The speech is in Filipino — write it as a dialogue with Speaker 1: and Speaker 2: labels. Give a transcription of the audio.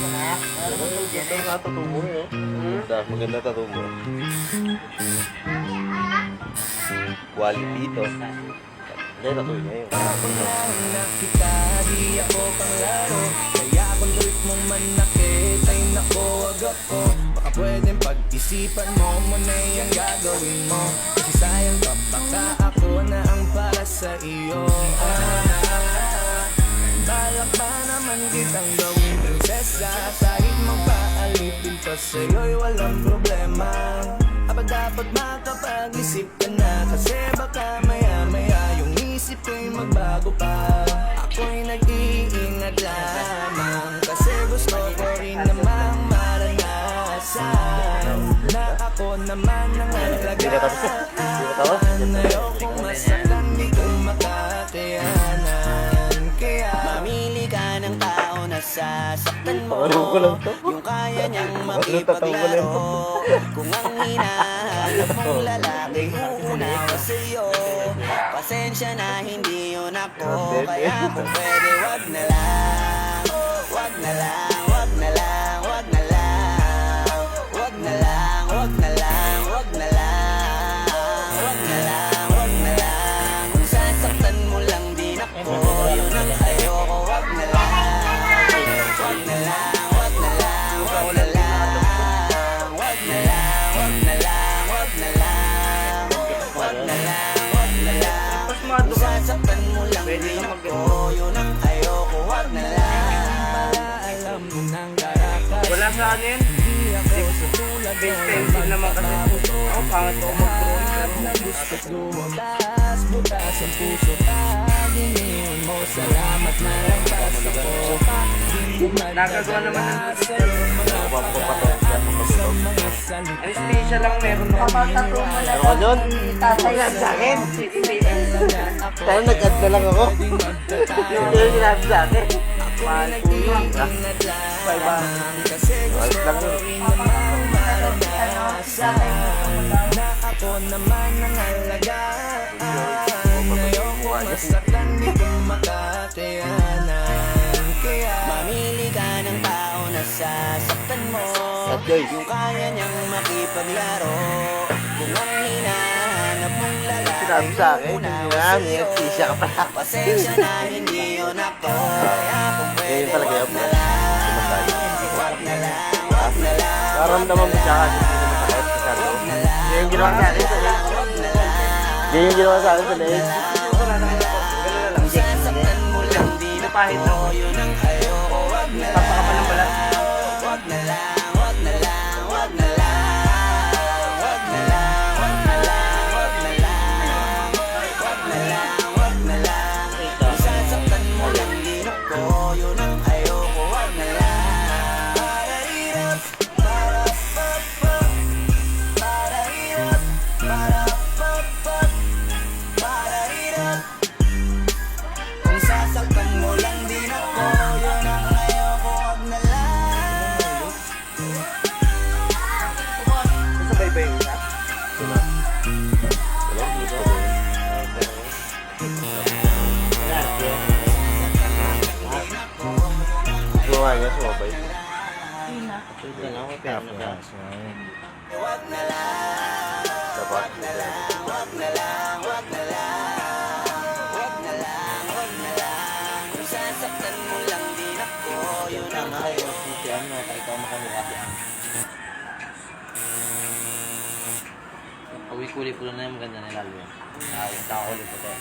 Speaker 1: Ito nga tattoo mo eh. Maganda tattoo mo. Quality ito. Hindi, tattoo niya yun.
Speaker 2: Nakita, di ako panglaro. Kaya kung trip mong manakit ay nako, wag ako. Baka pwedeng pag-isipan mo muna yung gagawin mo. Kasi sayang ka, baka ako na ang para sa iyo. Balak pa naman kitang gawing prinsesa. Kahit magpaalipin pa sa'yo'y walang problema. Aba dapat makapag-isip ka na. Kasi baka maya-maya yung isip ko'y magbago pa. Ako'y nag-iingat lamang. Kasi gusto ko rin namang maranasan na ako naman ang alagaan. Ayokong masaktan, di ko makakayanan. Kaya mamili ka ng tao na sasaktan mo, yung kaya niyang makipaglaro. Kung ang hinahanap mong lalaki una ka sa'yo, pasensya na hindi yun ako. Kaya kung pwede wag na lang, wag na lang, wag na lang, wag na lang, wag na lang, wag na lang, wag na lang, wag na lang, wag na lang. Kung sasaktan mo lang din ako, yun ang ayoko. Wag na lang, wag na lang, wag na lang, wag na lang, wag na lang, wag na lang, wag na lang, wag na lang, wag na lang. Kung sasaktan mo lang din ako, yun ang ayoko. Wag na lang. Alam mo nang karakas,
Speaker 3: Wala sa anin.
Speaker 2: hindi ako sa tulad
Speaker 3: Base pencil naman kasi. Ako, pangat ako mag-drawing.
Speaker 2: na gusto't lumabas, butas ang puso pag-iniwan mo. Salamat na lang pas ako.
Speaker 3: Nagagawa naman ng
Speaker 2: sa'yo mga sa mga salita.
Speaker 3: anesthesia lang meron ako.
Speaker 1: Ano ka dyan?
Speaker 3: Tatayag sa akin.
Speaker 1: Tayo nag-add na lang ako.
Speaker 3: Hindi yung sinabi sa akin. Mahal po yun.
Speaker 2: Kasi gusto
Speaker 1: lang
Speaker 2: ko
Speaker 1: yun.
Speaker 2: rin namang maranasan na ako naman ang alagaan. Ayoko masaktan, di ko makakayanan. Kaya mamili ka ng tao na sasaktan mo, yung kaya niyang makipaglaro. Kung ang hinahanap mong lalaki
Speaker 1: Sinabi sa akin,
Speaker 2: una
Speaker 1: hindi
Speaker 2: ko
Speaker 1: na, may
Speaker 2: sa'yo,
Speaker 1: anesthesia ka pala.
Speaker 2: pasensya na hindi yun ako. Kaya kung pwede
Speaker 1: Ganyan talaga
Speaker 2: wag
Speaker 1: yun.
Speaker 2: na lang,
Speaker 1: Sumasay.
Speaker 2: wag na lang, wag na lang.
Speaker 1: Karamdaman mo siya kasi hindi naman sakit masyado. Ganyan yung ginawa sa akin sa leg. Ganyan yung ginawa sa akin sa leg.
Speaker 2: Kung sasaktan mo lang din
Speaker 3: Napahit
Speaker 2: ako,
Speaker 3: ako.
Speaker 2: yun ang ayoko. Wag na lang,
Speaker 3: Papaka pa ng balat.
Speaker 2: wag na lang, wag na lang, wag na lang, wag na lang, wag na lang, wag na lang, wag na lang, wag na lang. Kung sasaktan mo lang din ako, yun ang ayoko. Wag na lang. Para hirap, para papat, para hirap, para papat, para hirap. Kung sasaktan mo lang din ako, yun ang ayoko. Wag na lang.
Speaker 3: Sabay-bay mo siya.
Speaker 1: Gawa niya, sumabay.
Speaker 2: Wag na lang.
Speaker 1: Dapat.
Speaker 2: Wag na lang, wag na lang, wag na lang, wag na lang, wag na lang. Kung sasaktan mo lang din ako, yun ang ayoko.
Speaker 4: Awi kulay pula na yung maganda na lalo yan. Tao ulit po tayo.